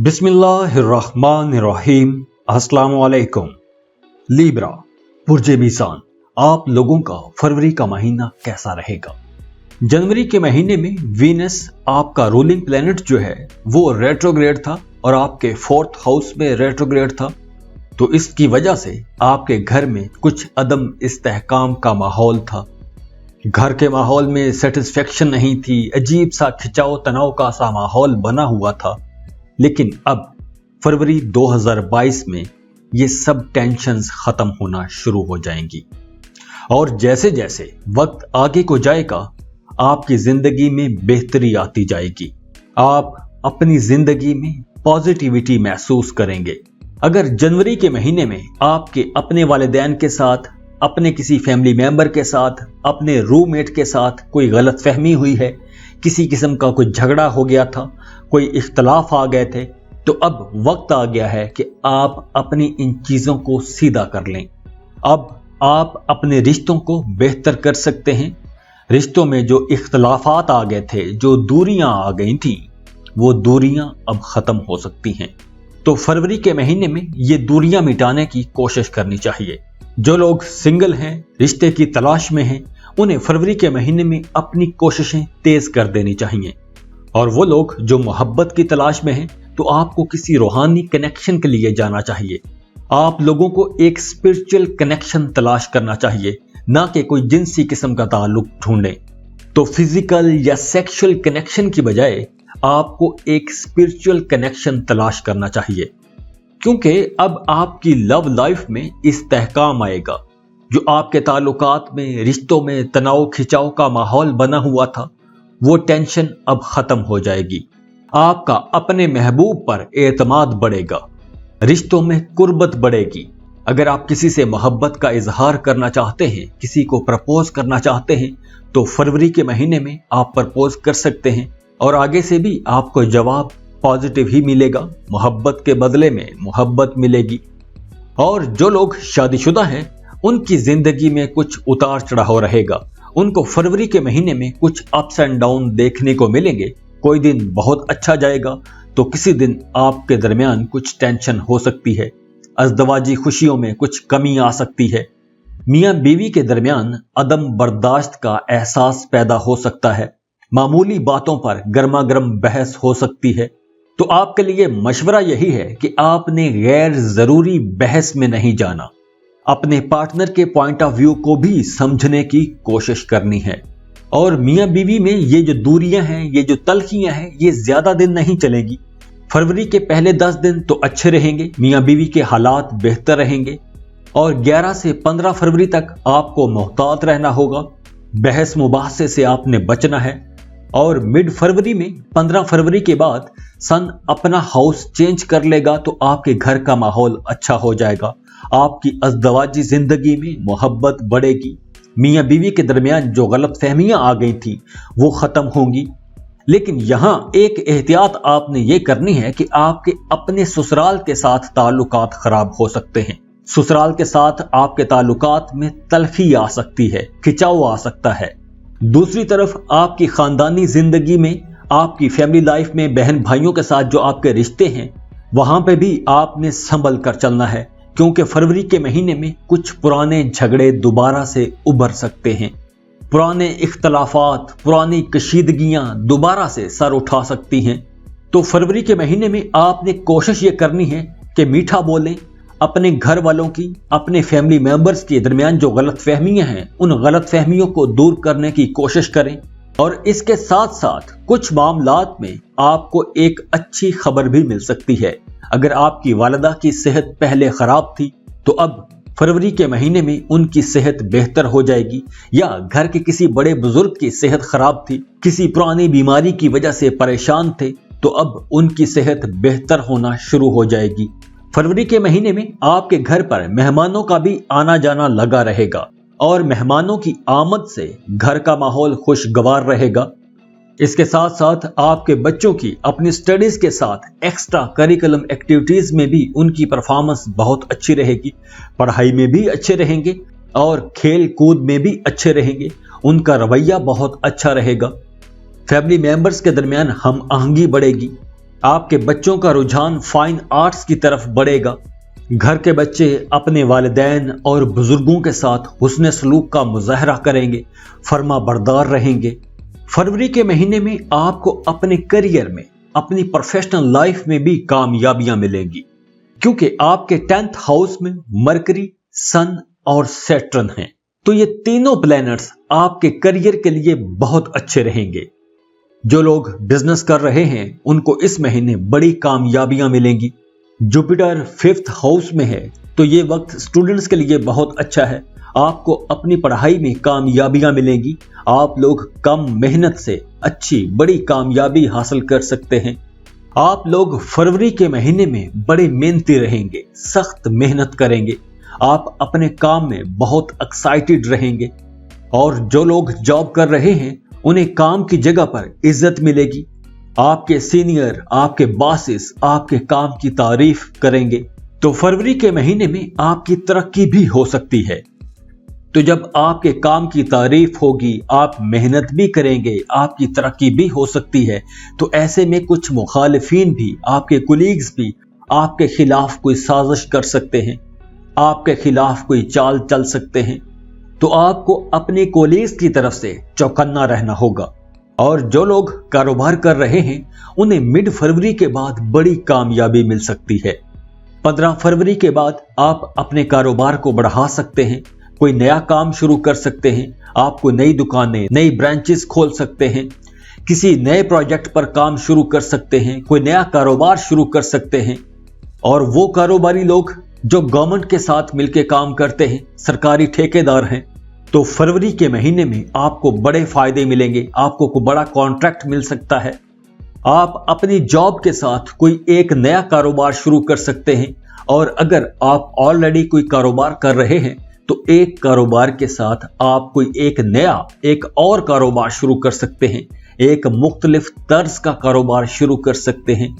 बिस्मिल्लाहिर्रहमानिर्रहीम। अस्सलाम वालेकुम। लीब्रा बुर्जे मीज़ान, आप लोगों का फरवरी का महीना कैसा रहेगा? जनवरी के महीने में वीनस आपका रूलिंग प्लेनेट जो है वो रेट्रोग्रेड था और आपके 4th हाउस में रेट्रोग्रेड था। तो इसकी वजह से आपके घर में कुछ अदम इस्तेहकाम का माहौल था। घर के माहौल में सेटिस्फेक्शन नहीं थी, अजीब सा खिंचाव तनाव का सा माहौल बना हुआ था। लेकिन अब फरवरी 2022 में ये सब टेंशन्स खत्म होना शुरू हो जाएंगी और जैसे जैसे वक्त आगे को जाएगा आपकी जिंदगी में बेहतरी आती जाएगी। आप अपनी जिंदगी में पॉजिटिविटी महसूस करेंगे। अगर जनवरी के महीने में आपके अपने वालिदैन के साथ, अपने किसी फैमिली मेंबर के साथ, अपने रूममेट के साथ कोई गलतफहमी हुई है, किसी किस्म का कोई झगड़ा हो गया था, कोई इख्तलाफ आ गए थे, तो अब वक्त आ गया है कि आप अपनी इन चीज़ों को सीधा कर लें। अब आप अपने रिश्तों को बेहतर कर सकते हैं। रिश्तों में जो इख्तलाफात आ गए थे, जो दूरियां आ गई थी, वो दूरियां अब ख़त्म हो सकती हैं। तो फरवरी के महीने में ये दूरियां मिटाने की कोशिश करनी चाहिए। जो लोग सिंगल हैं, रिश्ते की तलाश में हैं, उन्हें फरवरी के महीने में अपनी कोशिशें तेज कर देनी चाहिए। और वो लोग जो मोहब्बत की तलाश में हैं, तो आपको किसी रूहानी कनेक्शन के लिए जाना चाहिए। आप लोगों को एक स्पिरिचुअल कनेक्शन तलाश करना चाहिए, ना कि कोई जिनसी किस्म का ताल्लुक ढूंढें। तो फिजिकल या सेक्सुअल कनेक्शन की बजाय आपको एक स्पिरिचुअल कनेक्शन तलाश करना चाहिए, क्योंकि अब आपकी लव लाइफ में इस्तेहकाम आएगा। जो आपके ताल्लुकात में, रिश्तों में तनाव खिंचाव का माहौल बना हुआ था, वो टेंशन अब खत्म हो जाएगी। आपका अपने महबूब पर एतमाद बढ़ेगा, रिश्तों में कुर्बत बढ़ेगी। अगर आप किसी से मोहब्बत का इजहार करना चाहते हैं, किसी को प्रपोज करना चाहते हैं, तो फरवरी के महीने में आप प्रपोज कर सकते हैं और आगे से भी आपको जवाब पॉजिटिव ही मिलेगा। मोहब्बत के बदले में मोहब्बत मिलेगी। और जो लोग शादीशुदा हैं, उनकी जिंदगी में कुछ उतार चढ़ाव रहेगा। उनको फरवरी के महीने में कुछ अप्स एंड डाउन देखने को मिलेंगे। कोई दिन बहुत अच्छा जाएगा तो किसी दिन आपके दरमियान कुछ टेंशन हो सकती है। अज़दवाजी खुशियों में कुछ कमी आ सकती है। मियाँ बीवी के दरमियान अदम बर्दाश्त का एहसास पैदा हो सकता है। मामूली बातों पर गर्मा गर्म बहस हो सकती है। तो आपके लिए मशवरा यही है कि आपने गैर जरूरी बहस में नहीं जाना। अपने पार्टनर के पॉइंट ऑफ व्यू को भी समझने की कोशिश करनी है। और मियाँ बीवी में ये जो दूरियां हैं, ये जो तलखियां हैं, ये ज्यादा दिन नहीं चलेगी। फरवरी के पहले 10 दिन तो अच्छे रहेंगे, मियाँ बीवी के हालात बेहतर रहेंगे। और 11 से 15 फरवरी तक आपको मोहतात रहना होगा। बहस मुबाहसे से आपने बचना है। और मिड फरवरी में 15 फरवरी के बाद सन अपना हाउस चेंज कर लेगा, तो आपके घर का माहौल अच्छा हो जाएगा। आपकी अज़दवाजी जिंदगी में मोहब्बत बढ़ेगी। मियाँ बीवी के दरमियान जो गलत फहमियां आ गई थी वो खत्म होंगी। लेकिन यहां एक एहतियात आपने ये करनी है कि आपके अपने ससुराल के साथ ताल्लुकात खराब हो सकते हैं। ससुराल के साथ आपके ताल्लुकात में तलखी आ सकती है, खिंचाव आ सकता है। दूसरी तरफ आपकी खानदानी जिंदगी में, आपकी फैमिली लाइफ में बहन भाइयों के साथ जो आपके रिश्ते हैं, वहां पे भी आपने संभल कर चलना है, क्योंकि फरवरी के महीने में कुछ पुराने झगड़े दोबारा से उभर सकते हैं। पुराने इख्तलाफात, पुरानी कशीदगियां दोबारा से सर उठा सकती हैं। तो फरवरी के महीने में आपने कोशिश ये करनी है कि मीठा बोलें। अपने घर वालों की, अपने फैमिली मेंबर्स के दरमियान जो गलत फहमियां हैं, उन गलत फहमियों को दूर करने की कोशिश करें। और इसके साथ साथ कुछ मामलात में आपको एक अच्छी खबर भी मिल सकती है। अगर आपकी वालिदा की सेहत पहले खराब थी, तो अब फरवरी के महीने में उनकी सेहत बेहतर हो जाएगी। या घर के किसी बड़े बुजुर्ग की सेहत खराब थी, किसी पुरानी बीमारी की वजह से परेशान थे, तो अब उनकी सेहत बेहतर होना शुरू हो जाएगी। फरवरी के महीने में आपके घर पर मेहमानों का भी आना जाना लगा रहेगा और मेहमानों की आमद से घर का माहौल खुशगवार रहेगा। इसके साथ साथ आपके बच्चों की अपनी स्टडीज के साथ एक्स्ट्रा करिकुलम एक्टिविटीज में भी उनकी परफॉर्मेंस बहुत अच्छी रहेगी। पढ़ाई में भी अच्छे रहेंगे और खेल कूद में भी अच्छे रहेंगे। उनका रवैया बहुत अच्छा रहेगा। फैमिली मेंबर्स के दरमियान हम आहंगी बढ़ेगी। आपके बच्चों का रुझान फाइन आर्ट्स की तरफ बढ़ेगा। घर के बच्चे अपने वालिदैन और बुजुर्गों के साथ हुस्न सलूक का मुजाहरा करेंगे, फर्मा बरदार रहेंगे। फरवरी के महीने में आपको अपने करियर में, अपनी प्रोफेशनल लाइफ में भी कामयाबियां मिलेंगी, क्योंकि आपके 10th हाउस में मरकरी, सन और सैटर्न हैं। तो ये तीनों प्लैनेट्स आपके करियर के लिए बहुत अच्छे रहेंगे। जो लोग बिजनेस कर रहे हैं उनको इस महीने बड़ी कामयाबियां मिलेंगी। जुपिटर 5th हाउस में है, तो ये वक्त स्टूडेंट्स के लिए बहुत अच्छा है। आपको अपनी पढ़ाई में कामयाबियां मिलेंगी। आप लोग कम मेहनत से अच्छी बड़ी कामयाबी हासिल कर सकते हैं। आप लोग फरवरी के महीने में बड़े मेहनती रहेंगे, सख्त मेहनत करेंगे। आप अपने काम में बहुत एक्साइटेड रहेंगे। और जो लोग जॉब कर रहे हैं उन्हें काम की जगह पर इज्जत मिलेगी। आपके सीनियर, आपके बॉसेस आपके काम की तारीफ करेंगे। तो फरवरी के महीने में आपकी तरक्की भी हो सकती है। तो जब आपके काम की तारीफ होगी, आप मेहनत भी करेंगे, आपकी तरक्की भी हो सकती है। तो ऐसे में कुछ मुखालिफिन भी, आपके कुलीग्स भी आपके खिलाफ कोई साजिश कर सकते हैं, आपके खिलाफ कोई चाल चल सकते हैं। तो आपको अपने कोलीग्स की तरफ से चौकन्ना रहना होगा। और जो लोग कारोबार कर रहे हैं उन्हें मिड फरवरी के बाद बड़ी कामयाबी मिल सकती है। 15 फरवरी के बाद आप अपने कारोबार को बढ़ा सकते हैं, कोई नया काम शुरू कर सकते हैं। आप कोई नई दुकानें, नई ब्रांचेस खोल सकते हैं, किसी नए प्रोजेक्ट पर काम शुरू कर सकते हैं, कोई नया कारोबार शुरू कर सकते हैं। और वो कारोबारी लोग जो गवर्नमेंट के साथ मिलकर काम करते हैं, सरकारी ठेकेदार हैं, तो फरवरी के महीने में आपको बड़े फायदे मिलेंगे। आपको कोई बड़ा कॉन्ट्रैक्ट मिल सकता है। आप अपनी जॉब के साथ कोई एक नया कारोबार शुरू कर सकते हैं। और अगर आप ऑलरेडी कोई कारोबार कर रहे हैं तो एक कारोबार के साथ आप कोई एक और कारोबार शुरू कर सकते हैं। एक मुख्तलिफ तर्ज का कारोबार शुरू कर सकते हैं।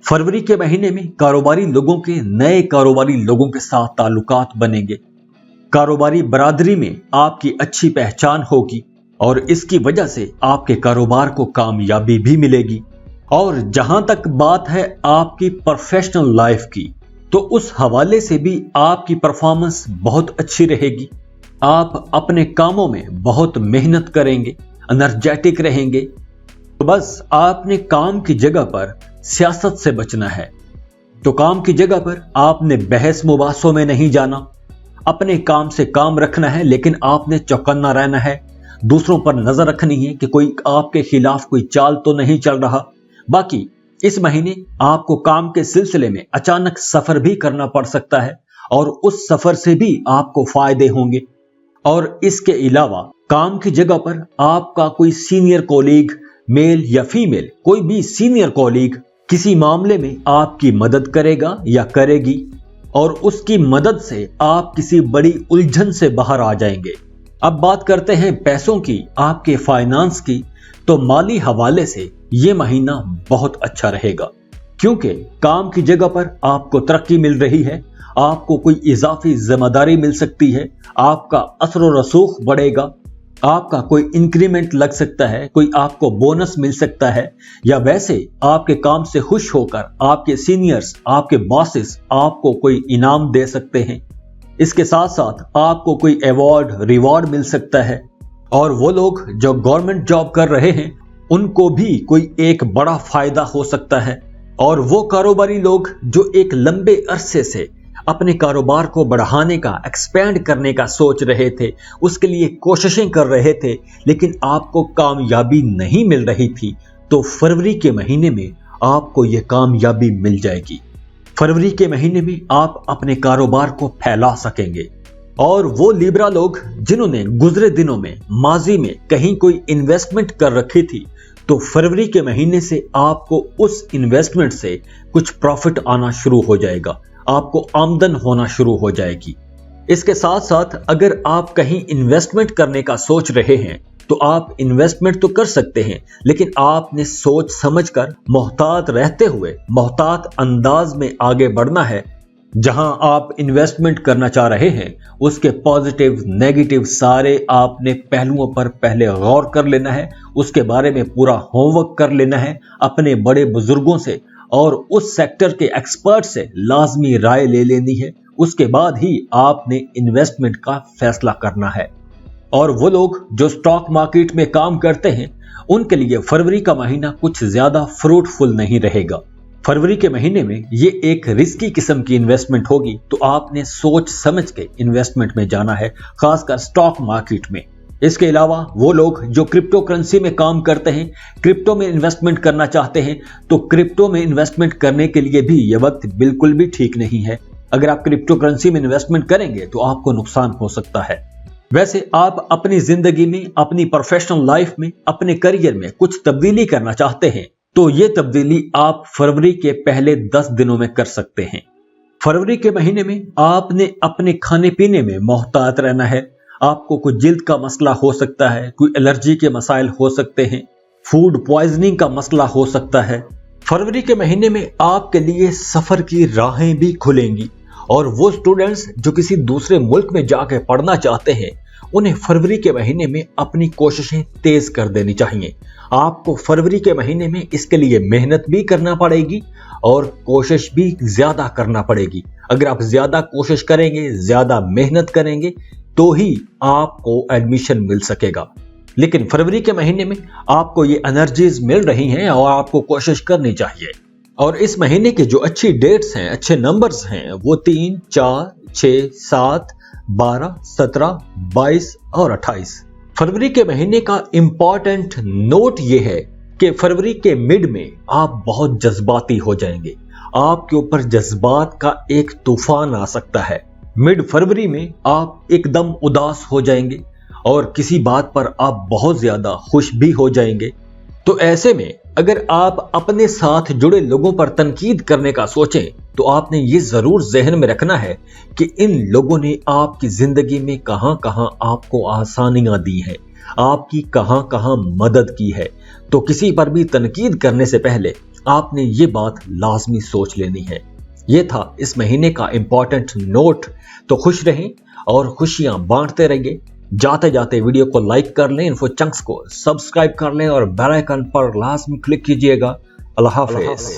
फरवरी के महीने में कारोबारी लोगों के नए कारोबारी लोगों के साथ ताल्लुकात बनेंगे। कारोबारी बरादरी में आपकी अच्छी पहचान होगी और इसकी वजह से आपके कारोबार को कामयाबी भी मिलेगी। और जहां तक बात है आपकी प्रोफेशनल लाइफ की, तो उस हवाले से भी आपकी परफॉर्मेंस बहुत अच्छी रहेगी। आप अपने कामों में बहुत मेहनत करेंगे, एनर्जेटिक रहेंगे। तो बस आपने काम की जगह पर सियासत से बचना है। तो काम की जगह पर आपने बहस मुबासों में नहीं जाना, अपने काम से काम रखना है, लेकिन आपने चौकन्ना रहना है। दूसरों पर नजर रखनी है कि कोई आपके खिलाफ कोई चाल तो नहीं चल रहा। बाकी इस महीने आपको काम के सिलसिले में अचानक सफर भी करना पड़ सकता है और उस सफर से भी आपको फायदे होंगे। और इसके अलावा काम की जगह पर आपका कोई सीनियर कोलीग, मेल या फीमेल, कोई भी सीनियर कोलीग किसी मामले में आपकी मदद करेगा या करेगी और उसकी मदद से आप किसी बड़ी उलझन से बाहर आ जाएंगे। अब बात करते हैं पैसों की, आपके फाइनेंस की। तो माली हवाले से ये महीना बहुत अच्छा रहेगा, क्योंकि काम की जगह पर आपको तरक्की मिल रही है, आपको कोई इजाफी जिम्मेदारी मिल सकती है, आपका असर व रसूख बढ़ेगा, आपका कोई इंक्रीमेंट लग सकता है, कोई आपको बोनस मिल सकता है, या वैसे आपके काम से खुश होकर आपके सीनियर्स, आपके बॉसेस आपको कोई इनाम दे सकते हैं। इसके साथ साथ आपको कोई अवार्ड, रिवॉर्ड मिल सकता है। और वो लोग जो गवर्नमेंट जॉब कर रहे हैं उनको भी कोई एक बड़ा फायदा हो सकता है। और वो कारोबारी लोग जो एक लंबे अरसे से अपने कारोबार को बढ़ाने का, एक्सपेंड करने का सोच रहे थे, उसके लिए कोशिशें कर रहे थे, लेकिन आपको कामयाबी नहीं मिल रही थी, तो फरवरी के महीने में आपको यह कामयाबी मिल जाएगी। फरवरी के महीने में आप अपने कारोबार को फैला सकेंगे। और वो लिब्रा लोग जिन्होंने गुजरे दिनों में, माजी में कहीं कोई इन्वेस्टमेंट कर रखी थी, तो फरवरी के महीने से आपको उस इन्वेस्टमेंट से कुछ प्रॉफिट आना शुरू हो जाएगा, आपको आमदन होना शुरू हो जाएगी। इसके साथ साथ अगर आप कहीं इन्वेस्टमेंट करने का सोच रहे हैं तो आप इन्वेस्टमेंट तो कर सकते हैं, लेकिन आपने सोच समझकर, मोहतात रहते हुए, मोहतात अंदाज में आगे बढ़ना है। जहां आप इन्वेस्टमेंट करना चाह रहे हैं उसके पॉजिटिव नेगेटिव सारे आपने पहलुओं पर पहले गौर कर लेना है, उसके बारे में पूरा होमवर्क कर लेना है, अपने बड़े बुजुर्गों से और उस सेक्टर के एक्सपर्ट से लाजमी राय ले लेनी है। उसके बाद ही आपने इन्वेस्टमेंट का फैसला करना है। और वो लोग जो स्टॉक मार्केट में काम करते हैं उनके लिए फरवरी का महीना कुछ ज्यादा फ्रूटफुल नहीं रहेगा। फरवरी के महीने में ये एक रिस्की किस्म की इन्वेस्टमेंट होगी, तो आपने सोच समझ के इन्वेस्टमेंट में जाना है, खासकर स्टॉक मार्केट में। इसके अलावा वो लोग जो क्रिप्टो करेंसी में काम करते हैं, क्रिप्टो में इन्वेस्टमेंट करना चाहते हैं, तो क्रिप्टो में इन्वेस्टमेंट करने के लिए भी ये वक्त बिल्कुल भी ठीक नहीं है। अगर आप क्रिप्टो करेंसी में इन्वेस्टमेंट करेंगे तो आपको नुकसान हो सकता है। वैसे आप अपनी जिंदगी में, अपनी प्रोफेशनल लाइफ में, अपने करियर में कुछ तब्दीली करना चाहते हैं तो ये तब्दीली आप फरवरी के पहले 10 दिनों में कर सकते हैं। फरवरी के महीने में आपने अपने खाने पीने में मोहतात रहना है। आपको कोई जिल्द का मसला हो सकता है, कोई एलर्जी के मसाइल हो सकते हैं, फूड पॉइजनिंग का मसला हो सकता है। फरवरी के महीने में आपके लिए सफर की राहें भी खुलेंगी और वो स्टूडेंट्स जो किसी दूसरे मुल्क में जाकर पढ़ना चाहते हैं उन्हें फरवरी के महीने में अपनी कोशिशें तेज कर देनी चाहिए। आपको फरवरी के महीने में इसके लिए मेहनत भी करना पड़ेगी और कोशिश भी ज्यादा करना पड़ेगी। अगर आप ज्यादा कोशिश करेंगे, ज्यादा मेहनत करेंगे तो ही आपको एडमिशन मिल सकेगा। लेकिन फरवरी के महीने में आपको ये एनर्जीज मिल रही हैं और आपको कोशिश करनी चाहिए। और इस महीने की जो अच्छी डेट्स हैं, अच्छे नंबर्स हैं, वो 3, 4, 6, 7, 12, 17, 22 और 28। फरवरी के महीने का इंपॉर्टेंट नोट ये है कि फरवरी के मिड में आप बहुत जज्बाती हो जाएंगे। आपके ऊपर जज्बात का एक तूफान आ सकता है। मिड फरवरी में आप एकदम उदास हो जाएंगे और किसी बात पर आप बहुत ज्यादा खुश भी हो जाएंगे। तो ऐसे में अगर आप अपने साथ जुड़े लोगों पर तनकीद करने का सोचें तो आपने ये जरूर जहन में रखना है कि इन लोगों ने आपकी जिंदगी में कहां कहां आपको आसानियां दी हैं, आपकी कहां कहां मदद की है। तो किसी पर भी तनकीद करने से पहले आपने ये बात लाजमी सोच लेनी है। ये था इस महीने का इंपॉर्टेंट नोट। तो खुश रहें और खुशियां बांटते रहिए। जाते जाते वीडियो को लाइक कर लें, इन्फो चंक्स को सब्सक्राइब कर लें और बेल आइकन पर लाजमी क्लिक कीजिएगा। अल्लाह हाफिज।